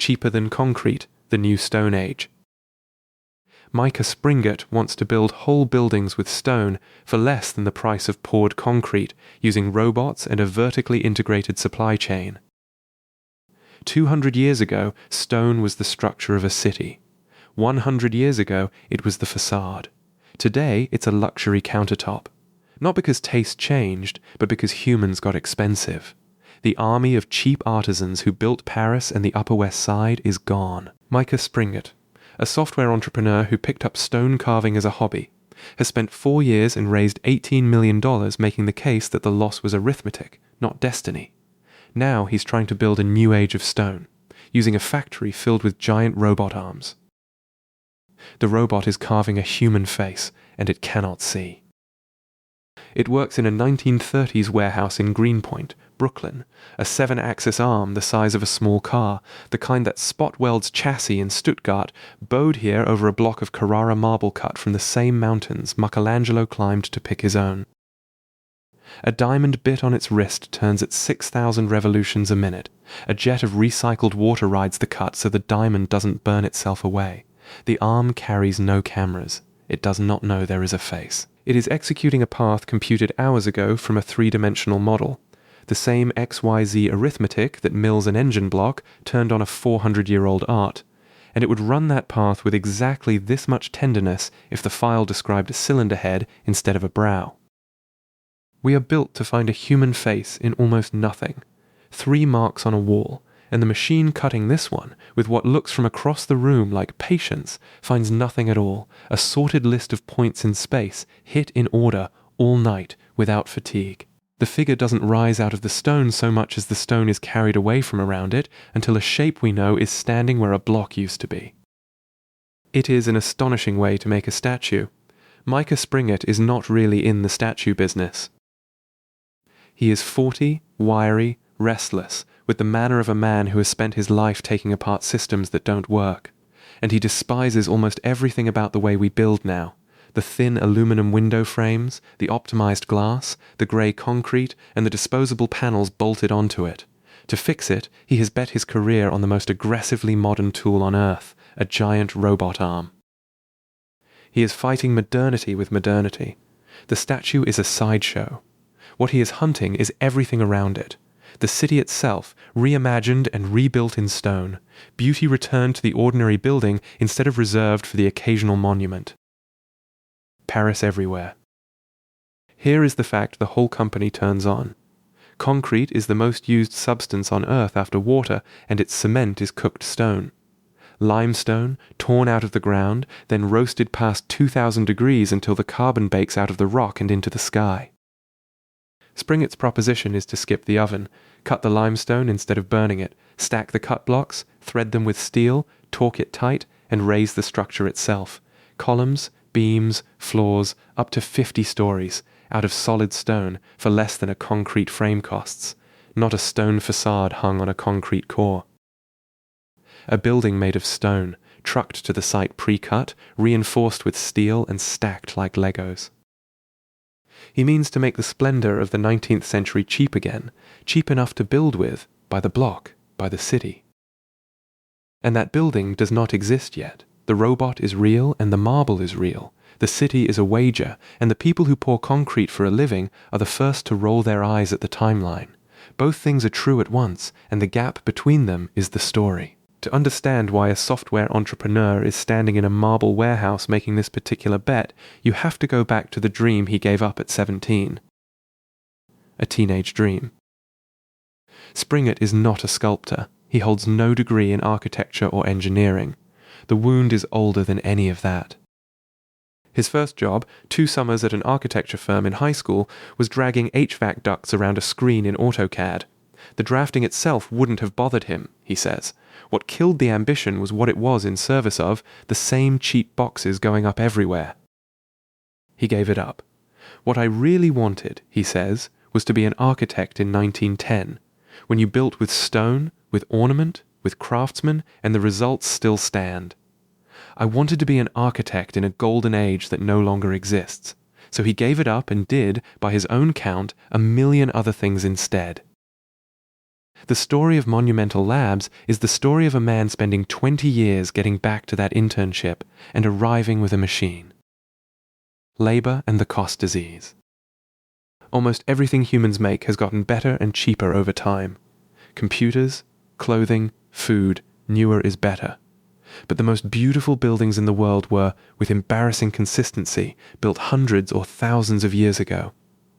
cheaper than concrete, the new Stone Age. Micah Springett wants to build whole buildings with stone for less than the price of poured concrete, using robots and a vertically integrated supply chain. 200 years ago, stone was the structure of a city. 100 years ago, it was the facade. Today, it's a luxury countertop. Not because taste changed, but because humans got expensive. The army of cheap artisans who built Paris and the Upper West Side is gone. Micah Springett, a software entrepreneur who picked up stone carving as a hobby, has spent 4 years and raised $18 million making the case that the loss was arithmetic, not destiny. Now he's trying to build a new age of stone, using a factory filled with giant robot arms. The robot is carving a human face, and it cannot see. It works in a 1930s warehouse in Greenpoint, Brooklyn, a 7-axis arm the size of a small car, the kind that spot-welds chassis in Stuttgart, bowed here over a block of Carrara marble cut from the same mountains Michelangelo climbed to pick his own. A diamond bit on its wrist turns at 6,000 revolutions a minute. A jet of recycled water rides the cut so the diamond doesn't burn itself away. The arm carries no cameras. It does not know there is a face. It is executing a path computed hours ago from a 3-dimensional model. The same XYZ arithmetic that mills an engine block turned on a 400-year-old art. And it would run that path with exactly this much tenderness if the file described a cylinder head instead of a brow. We are built to find a human face in almost nothing. 3 marks on a wall, and the machine cutting this one, with what looks from across the room like patience, finds nothing at all, a sorted list of points in space, hit in order, all night, without fatigue. The figure doesn't rise out of the stone so much as the stone is carried away from around it, until a shape we know is standing where a block used to be. It is an astonishing way to make a statue. Micah Springett is not really in the statue business. He is 40, wiry, restless, with the manner of a man who has spent his life taking apart systems that don't work. And he despises almost everything about the way we build now. The thin aluminum window frames, the optimized glass, the grey concrete, and the disposable panels bolted onto it. To fix it, he has bet his career on the most aggressively modern tool on Earth, a giant robot arm. He is fighting modernity with modernity. The statue is a sideshow. What he is hunting is everything around it. The city itself, reimagined and rebuilt in stone. Beauty returned to the ordinary building instead of reserved for the occasional monument. Paris everywhere. Here is the fact the whole company turns on. Concrete is the most used substance on Earth after water, and its cement is cooked stone. Limestone, torn out of the ground, then roasted past 2,000 degrees until the carbon bakes out of the rock and into the sky. Springett's proposition is to skip the oven, cut the limestone instead of burning it, stack the cut blocks, thread them with steel, torque it tight, and raise the structure itself. Columns, beams, floors, up to 50 stories, out of solid stone, for less than a concrete frame costs, not a stone facade hung on a concrete core. A building made of stone, trucked to the site pre-cut, reinforced with steel and stacked like Legos. He means to make the splendor of the 19th century cheap again, cheap enough to build with, by the block, by the city. And that building does not exist yet. The robot is real and the marble is real. The city is a wager, and the people who pour concrete for a living are the first to roll their eyes at the timeline. Both things are true at once, and the gap between them is the story. To understand why a software entrepreneur is standing in a marble warehouse making this particular bet, you have to go back to the dream he gave up at 17. A teenage dream. Springett is not a sculptor. He holds no degree in architecture or engineering. The wound is older than any of that. His first job, 2 summers at an architecture firm in high school, was dragging HVAC ducts around a screen in AutoCAD. The drafting itself wouldn't have bothered him, he says. What killed the ambition was what it was in service of, the same cheap boxes going up everywhere. He gave it up. What I really wanted, he says, was to be an architect in 1910, when you built with stone, with ornament, with craftsmen, and the results still stand. I wanted to be an architect in a golden age that no longer exists, so he gave it up and did, by his own count, 1 million other things instead. The story of Monumental Labs is the story of a man spending 20 years getting back to that internship and arriving with a machine. Labor and the cost disease. Almost everything humans make has gotten better and cheaper over time. Computers, clothing, food, newer is better. But the most beautiful buildings in the world were, with embarrassing consistency, built hundreds or thousands of years ago.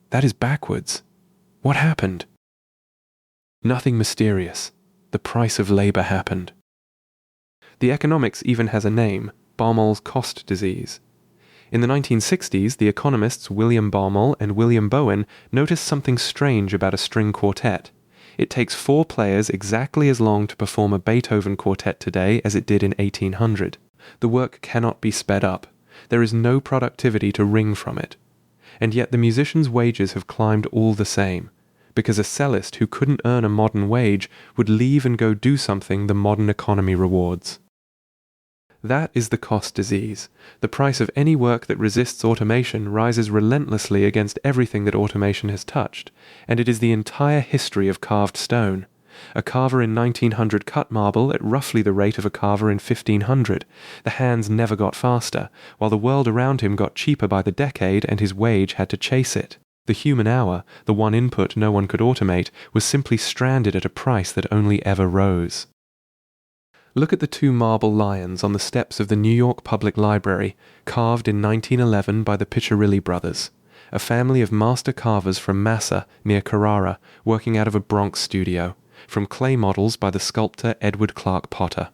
That is backwards. What happened? Nothing mysterious. The price of labor happened. The economics even has a name, Baumol's cost disease. In the 1960s, the economists William Baumol and William Bowen noticed something strange about a string quartet. It takes 4 players exactly as long to perform a Beethoven quartet today as it did in 1800. The work cannot be sped up. There is no productivity to wring from it. And yet the musicians' wages have climbed all the same, because a cellist who couldn't earn a modern wage would leave and go do something the modern economy rewards. That is the cost disease. The price of any work that resists automation rises relentlessly against everything that automation has touched, and it is the entire history of carved stone. A carver in 1900 cut marble at roughly the rate of a carver in 1500. The hands never got faster, while the world around him got cheaper by the decade and his wage had to chase it. The human hour, the one input no one could automate, was simply stranded at a price that only ever rose. Look at the 2 marble lions on the steps of the New York Public Library, carved in 1911 by the Piccirilli brothers, a family of master carvers from Massa, near Carrara, working out of a Bronx studio, from clay models by the sculptor Edward Clark Potter.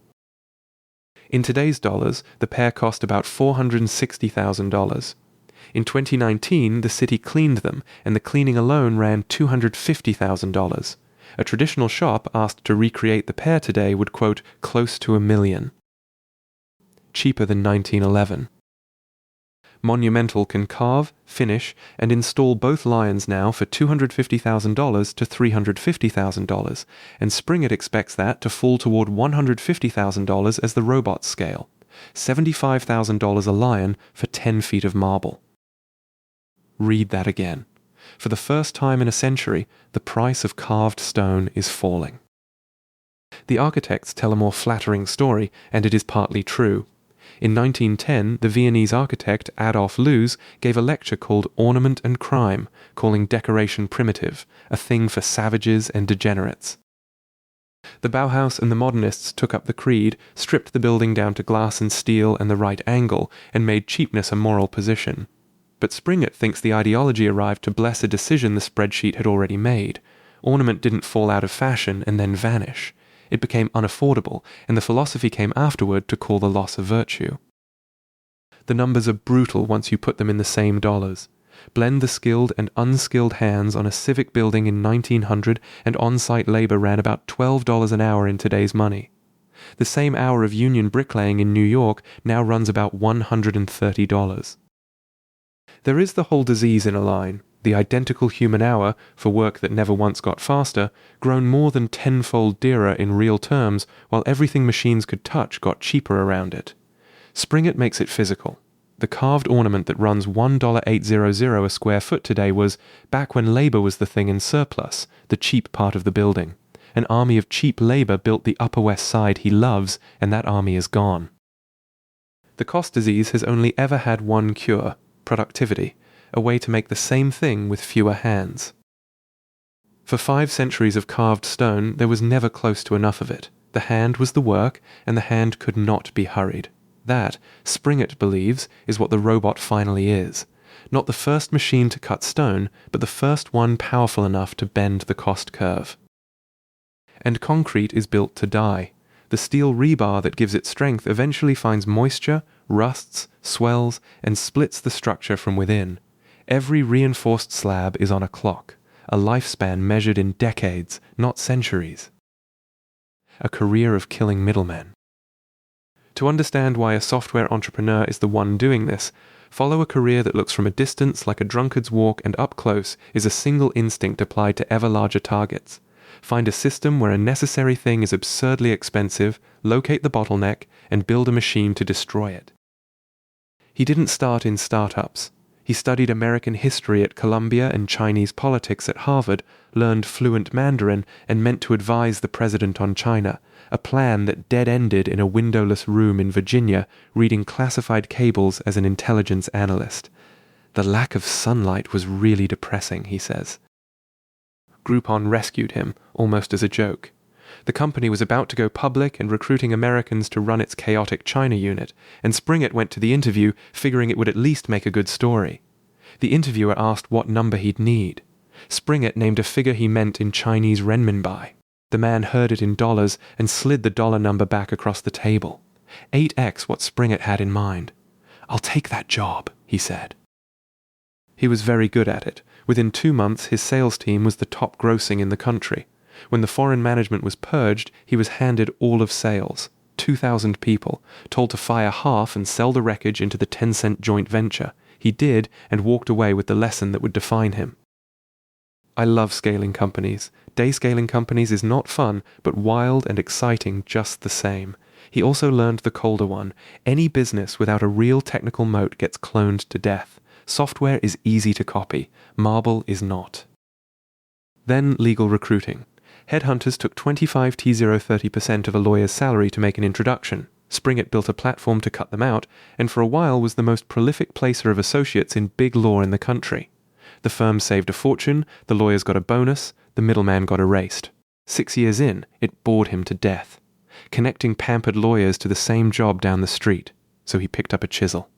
In today's dollars, the pair cost about $460,000. In 2019, the city cleaned them, and the cleaning alone ran $250,000. A traditional shop asked to recreate the pair today would quote close to $1 million. Cheaper than 1911. Monumental can carve, finish, and install both lions now for $250,000 to $350,000, and Springett expects that to fall toward $150,000 as the robots scale. $75,000 a lion for 10 feet of marble. Read that again. For the first time in a century, the price of carved stone is falling. The architects tell a more flattering story, and it is partly true. In 1910, the Viennese architect Adolf Loos gave a lecture called Ornament and Crime, calling decoration primitive, a thing for savages and degenerates. The Bauhaus and the modernists took up the creed, stripped the building down to glass and steel and the right angle, and made cheapness a moral position. But Springett thinks the ideology arrived to bless a decision the spreadsheet had already made. Ornament didn't fall out of fashion and then vanish. It became unaffordable, and the philosophy came afterward to call the loss a virtue. The numbers are brutal once you put them in the same dollars. Blend the skilled and unskilled hands on a civic building in 1900, and on-site labor ran about $12 an hour in today's money. The same hour of union bricklaying in New York now runs about $130. There is the whole disease in a line, the identical human hour, for work that never once got faster, grown more than tenfold dearer in real terms, while everything machines could touch got cheaper around it. Springett makes it physical. The carved ornament that runs $1.800 a square foot today was, back when labor was the thing in surplus, the cheap part of the building. An army of cheap labor built the Upper West Side he loves, and that army is gone. The cost disease has only ever had one cure: productivity, a way to make the same thing with fewer hands. For 5 centuries of carved stone, there was never close to enough of it. The hand was the work, and the hand could not be hurried. That, Springett believes, is what the robot finally is. Not the first machine to cut stone, but the first one powerful enough to bend the cost curve. And concrete is built to die. The steel rebar that gives it strength eventually finds moisture, rusts, swells, and splits the structure from within. Every reinforced slab is on a clock, a lifespan measured in decades, not centuries. A career of killing middlemen. To understand why a software entrepreneur is the one doing this, follow a career that looks from a distance like a drunkard's walk and up close is a single instinct applied to ever larger targets. Find a system where a necessary thing is absurdly expensive, locate the bottleneck, and build a machine to destroy it. He didn't start in startups. He studied American history at Columbia and Chinese politics at Harvard, learned fluent Mandarin, and meant to advise the president on China, a plan that dead-ended in a windowless room in Virginia, reading classified cables as an intelligence analyst. The lack of sunlight was really depressing, he says. Groupon rescued him, almost as a joke. The company was about to go public and recruiting Americans to run its chaotic China unit, and Springett went to the interview figuring it would at least make a good story. The interviewer asked what number he'd need. Springett named a figure he meant in Chinese renminbi. The man heard it in dollars and slid the dollar number back across the table. 8x what Springett had in mind. "I'll take that job," he said. He was very good at it. Within 2 months, his sales team was the top grossing in the country. When the foreign management was purged, he was handed all of sales, 2,000 people, told to fire half and sell the wreckage into the 10-cent joint venture. He did, and walked away with the lesson that would define him. I love scaling companies. Day scaling companies is not fun, but wild and exciting just the same. He also learned the colder one. Any business without a real technical moat gets cloned to death. Software is easy to copy. Marble is not. Then legal recruiting. Headhunters took 25 T030% of a lawyer's salary to make an introduction. Springett built a platform to cut them out, and for a while was the most prolific placer of associates in big law in the country. The firm saved a fortune, the lawyers got a bonus, the middleman got erased. 6 years in, it bored him to death. Connecting pampered lawyers to the same job down the street, so he picked up a chisel.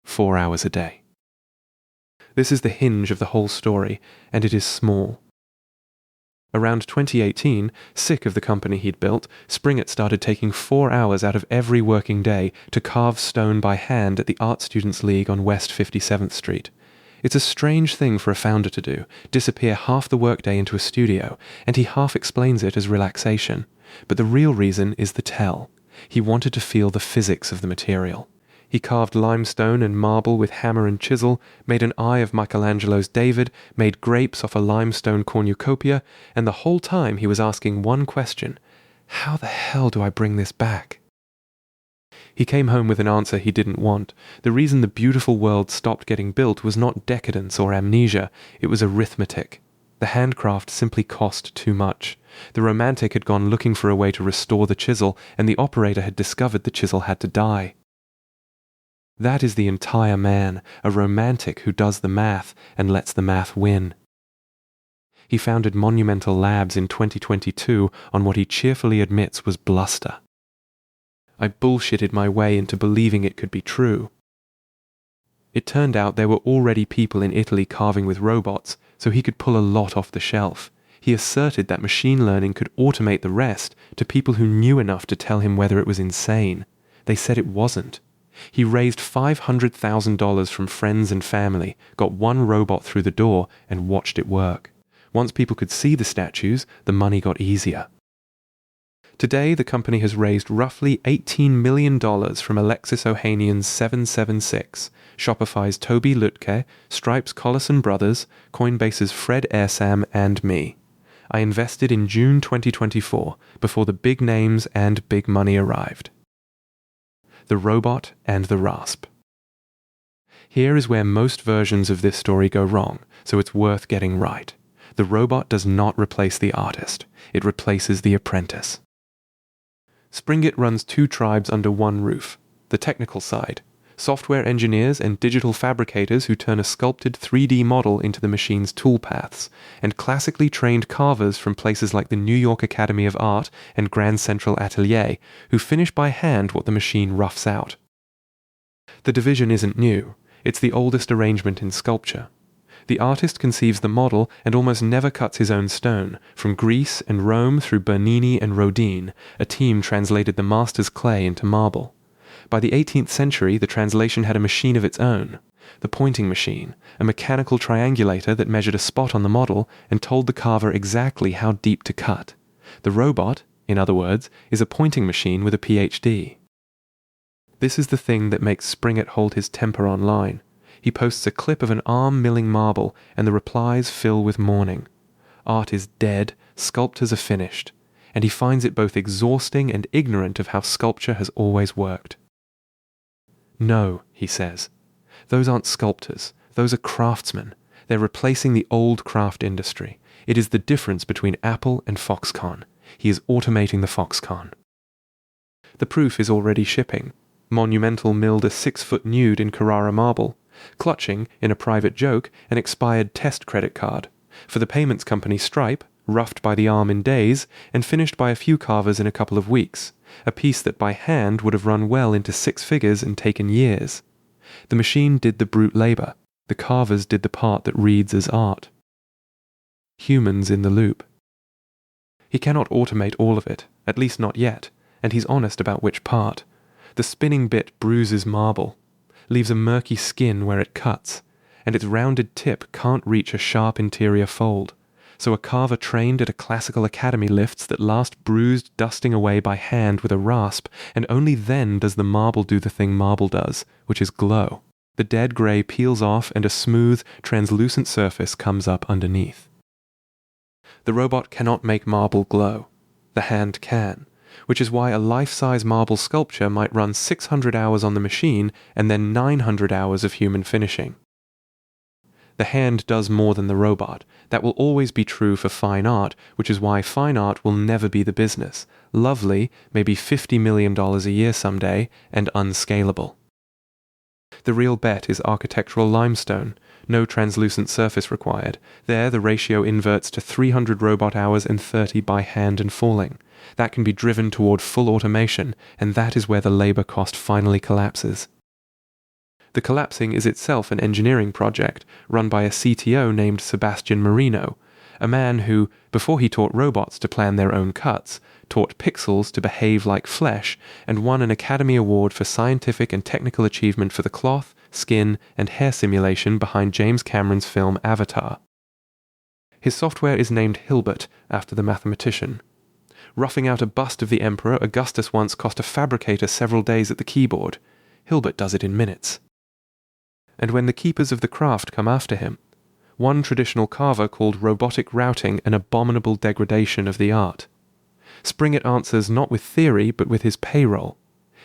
4 hours a day. This is the hinge of the whole story, and it is small. Around 2018, sick of the company he'd built, Springett started taking 4 hours out of every working day to carve stone by hand at the Art Students League on West 57th Street. It's a strange thing for a founder to do, disappear half the workday into a studio, and he half explains it as relaxation. But the real reason is the tell. He wanted to feel the physics of the material. He carved limestone and marble with hammer and chisel, made an eye of Michelangelo's David, made grapes off a limestone cornucopia, and the whole time he was asking one question: how the hell do I bring this back? He came home with an answer he didn't want. The reason the beautiful world stopped getting built was not decadence or amnesia, it was arithmetic. The handcraft simply cost too much. The romantic had gone looking for a way to restore the chisel, and the operator had discovered the chisel had to die. That is the entire man, a romantic who does the math and lets the math win. He founded Monumental Labs in 2022 on what he cheerfully admits was bluster. I bullshitted my way into believing it could be true. It turned out there were already people in Italy carving with robots, so he could pull a lot off the shelf. He asserted that machine learning could automate the rest to people who knew enough to tell him whether it was insane. They said it wasn't. He raised $500,000 from friends and family, got one robot through the door, and watched it work. Once people could see the statues, the money got easier. Today, the company has raised roughly $18 million from Alexis Ohanian's 776, Shopify's Toby Lutke, Stripe's Collison Brothers, Coinbase's Fred Airsam, and me. I invested in June 2024, before the big names and big money arrived. The robot and the rasp. Here is where most versions of this story go wrong, so it's worth getting right. The robot does not replace the artist. It replaces the apprentice. Springett runs 2 tribes under one roof. The technical side, software engineers and digital fabricators who turn a sculpted 3D model into the machine's toolpaths, and classically trained carvers from places like the New York Academy of Art and Grand Central Atelier, who finish by hand what the machine roughs out. The division isn't new. It's the oldest arrangement in sculpture. The artist conceives the model and almost never cuts his own stone. From Greece and Rome through Bernini and Rodin, a team translated the master's clay into marble. By the 18th century, the translation had a machine of its own, the pointing machine, a mechanical triangulator that measured a spot on the model and told the carver exactly how deep to cut. The robot, in other words, is a pointing machine with a PhD. This is the thing that makes Springett hold his temper online. He posts a clip of an arm milling marble, and the replies fill with mourning. Art is dead, sculptors are finished, and he finds it both exhausting and ignorant of how sculpture has always worked. No, he says. Those aren't sculptors. Those are craftsmen. They're replacing the old craft industry. It is the difference between Apple and Foxconn. He is automating the Foxconn. The proof is already shipping. Monumental milled a 6-foot nude in Carrara marble, clutching, in a private joke, an expired test credit card. For the payments company Stripe, roughed by the arm in days, and finished by a few carvers in a couple of weeks, a piece that by hand would have run well into 6 figures and taken years. The machine did the brute labor. The carvers did the part that reads as art. Humans in the loop. He cannot automate all of it, at least not yet, and he's honest about which part. The spinning bit bruises marble, leaves a murky skin where it cuts, and its rounded tip can't reach a sharp interior fold. So a carver trained at a classical academy lifts that last bruised dusting away by hand with a rasp, and only then does the marble do the thing marble does, which is glow. The dead grey peels off and a smooth, translucent surface comes up underneath. The robot cannot make marble glow. The hand can, which is why a life-size marble sculpture might run 600 hours on the machine and then 900 hours of human finishing. The hand does more than the robot. That will always be true for fine art, which is why fine art will never be the business. Lovely, maybe $50 million a year someday, and unscalable. The real bet is architectural limestone. No translucent surface required. There the ratio inverts to 300 robot hours and 30 by hand and falling. That can be driven toward full automation, and that is where the labor cost finally collapses. The collapsing is itself an engineering project run by a CTO named Sebastian Marino, a man who, before he taught robots to plan their own cuts, taught pixels to behave like flesh, and won an Academy Award for scientific and technical achievement for the cloth, skin, and hair simulation behind James Cameron's film Avatar. His software is named Hilbert, after the mathematician. Roughing out a bust of the Emperor Augustus once cost a fabricator several days at the keyboard. Hilbert does it in minutes. And when the keepers of the craft come after him, one traditional carver called robotic routing an abominable degradation of the art. Springett answers not with theory but with his payroll.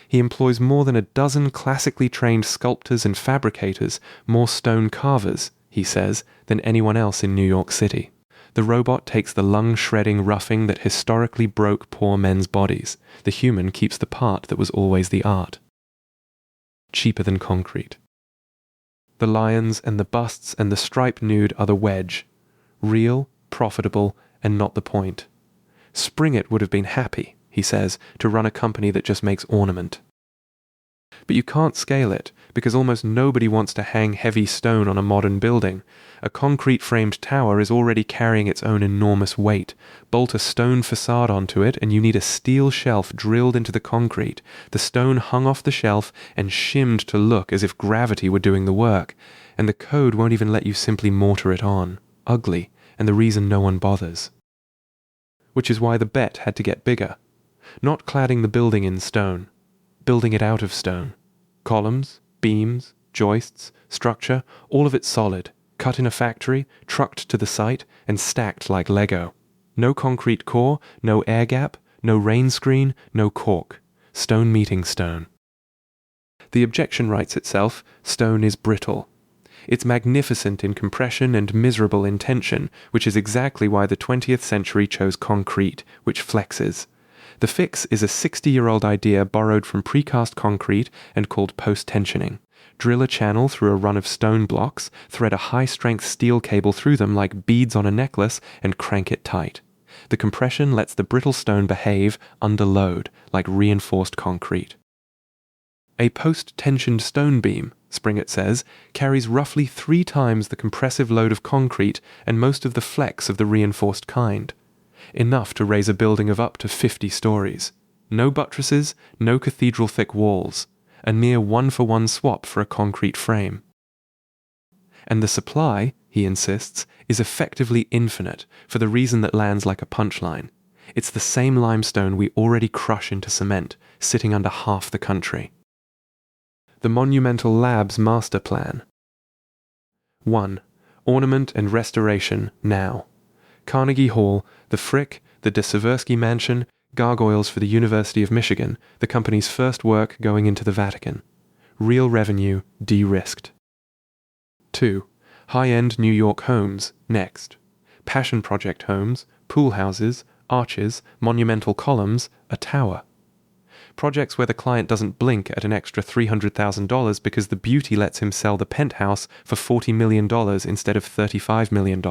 He employs more than a dozen classically trained sculptors and fabricators, more stone carvers, he says, than anyone else in New York City. The robot takes the lung-shredding roughing that historically broke poor men's bodies. The human keeps the part that was always the art. Cheaper than concrete. The lions and the busts and the striped nude are the wedge. Real, profitable, and not the point. Springett would have been happy, he says, to run a company that just makes ornament. But you can't scale it, because almost nobody wants to hang heavy stone on a modern building. A concrete-framed tower is already carrying its own enormous weight. Bolt a stone facade onto it, and you need a steel shelf drilled into the concrete, the stone hung off the shelf and shimmed to look as if gravity were doing the work, and the code won't even let you simply mortar it on. Ugly, and the reason no one bothers. Which is why the bet had to get bigger. Not cladding the building in stone, building it out of stone. Columns, beams, joists, structure, all of it solid, cut in a factory, trucked to the site, and stacked like Lego. No concrete core, no air gap, no rain screen, no cork. Stone meeting stone. The objection writes itself, stone is brittle. It's magnificent in compression and miserable in tension, which is exactly why the 20th century chose concrete, which flexes. The fix is a 60-year-old idea borrowed from precast concrete and called post-tensioning. Drill a channel through a run of stone blocks, thread a high-strength steel cable through them like beads on a necklace, and crank it tight. The compression lets the brittle stone behave under load, like reinforced concrete. A post-tensioned stone beam, Springett says, carries roughly 3 times the compressive load of concrete and most of the flex of the reinforced kind. Enough to raise a building of up to 50 stories. No buttresses, no cathedral-thick walls. A near one-for-one swap for a concrete frame. And the supply, he insists, is effectively infinite for the reason that lands like a punchline. It's the same limestone we already crush into cement, sitting under half the country. The Monumental Labs Master Plan. 1. Ornament and restoration now. Carnegie Hall, the Frick, the de Seversky Mansion, gargoyles for the University of Michigan, the company's first work going into the Vatican. Real revenue de-risked. 2. High-end New York homes, next. Passion project homes, pool houses, arches, monumental columns, a tower. Projects where the client doesn't blink at an extra $300,000 because the beauty lets him sell the penthouse for $40 million instead of $35 million.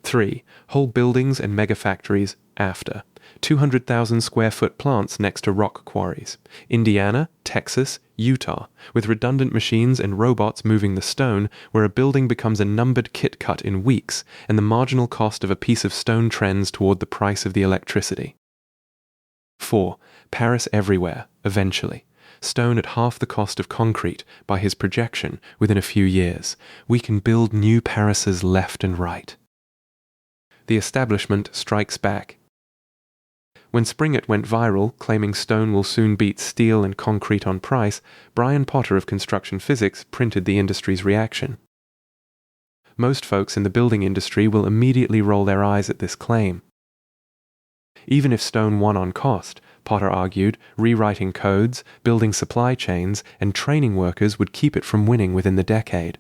3. Whole buildings and megafactories after. 200,000 square foot plants next to rock quarries. Indiana, Texas, Utah, with redundant machines and robots moving the stone, where a building becomes a numbered kit cut in weeks, and the marginal cost of a piece of stone trends toward the price of the electricity. 4. Paris everywhere, eventually. Stone at half the cost of concrete, by his projection, within a few years. We can build new Parises left and right. The establishment strikes back. When Springett went viral, claiming stone will soon beat steel and concrete on price, Brian Potter of construction physics printed the industry's reaction. Most folks in the building industry will immediately roll their eyes at this claim. Even if stone won on cost, Potter argued, rewriting codes, building supply chains, and training workers would keep it from winning within the decade.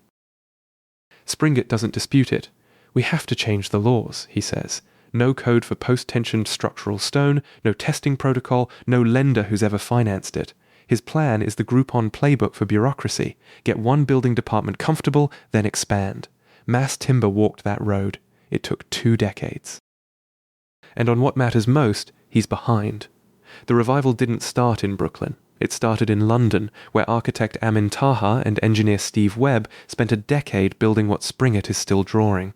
Springett doesn't dispute it. We have to change the laws, he says. No code for post-tensioned structural stone, no testing protocol, no lender who's ever financed it. His plan is the Groupon playbook for bureaucracy. Get one building department comfortable, then expand. Mass Timber walked that road. It took 2 decades. And on what matters most, he's behind. The revival didn't start in Brooklyn. It started in London, where architect Amin Taha and engineer Steve Webb spent a decade building what Springett is still drawing.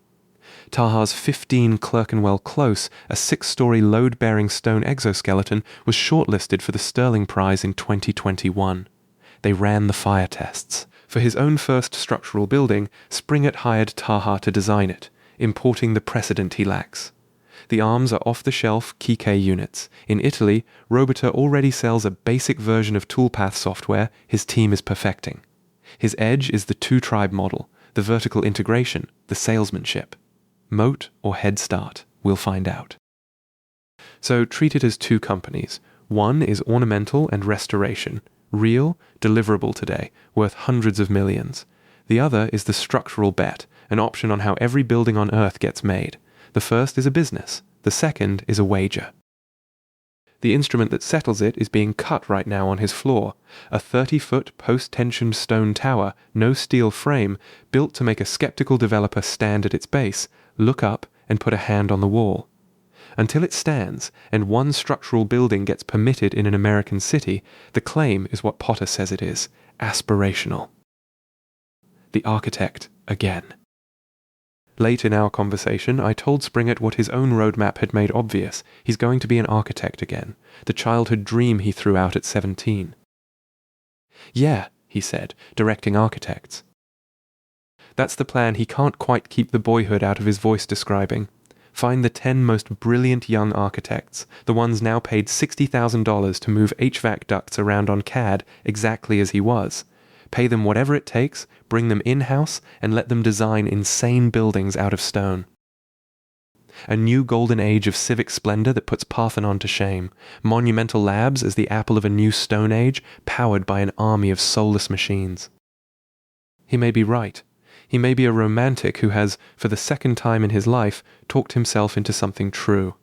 Taha's 15 Clerkenwell Close, a 6-story load-bearing stone exoskeleton, was shortlisted for the Sterling Prize in 2021. They ran the fire tests. For his own first structural building, Springett hired Taha to design it, importing the precedent he lacks. The arms are off-the-shelf Kike units. In Italy, Roboter already sells a basic version of toolpath software his team is perfecting. His edge is the 2-tribe model, the vertical integration, the salesmanship. Moat or head start, we'll find out. So treat it as 2 companies. One is ornamental and restoration, real, deliverable today, worth hundreds of millions. The other is the structural bet, an option on how every building on Earth gets made. The first is a business, the second is a wager. The instrument that settles it is being cut right now on his floor, a 30-foot post-tensioned stone tower, no steel frame, built to make a skeptical developer stand at its base, look up, and put a hand on the wall. Until it stands, and one structural building gets permitted in an American city, the claim is what Potter says it is, aspirational. The architect again. Late in our conversation, I told Springett what his own roadmap had made obvious. He's going to be an architect again, the childhood dream he threw out at 17. Yeah, he said, directing architects. That's the plan he can't quite keep the boyhood out of his voice describing. Find the 10 most brilliant young architects, the ones now paid $60,000 to move HVAC ducts around on CAD exactly as he was. Pay them whatever it takes, bring them in-house, and let them design insane buildings out of stone. A new golden age of civic splendor that puts Parthenon to shame. Monumental labs as the apple of a new stone age, powered by an army of soulless machines. He may be right. He may be a romantic who has, for the second time in his life, talked himself into something true.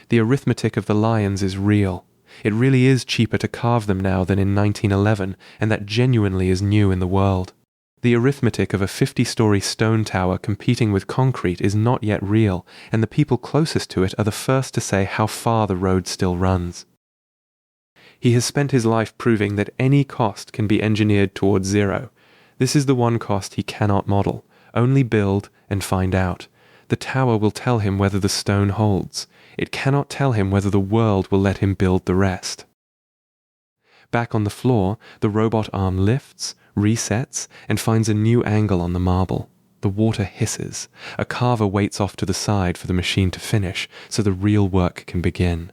The arithmetic of the lions is real. It really is cheaper to carve them now than in 1911, and that genuinely is new in the world. The arithmetic of a 50-story stone tower competing with concrete is not yet real, and the people closest to it are the first to say how far the road still runs. He has spent his life proving that any cost can be engineered towards zero. This is the one cost he cannot model. Only build and find out. The tower will tell him whether the stone holds. It cannot tell him whether the world will let him build the rest. Back on the floor, the robot arm lifts, resets, and finds a new angle on the marble. The water hisses. A carver waits off to the side for the machine to finish, so the real work can begin.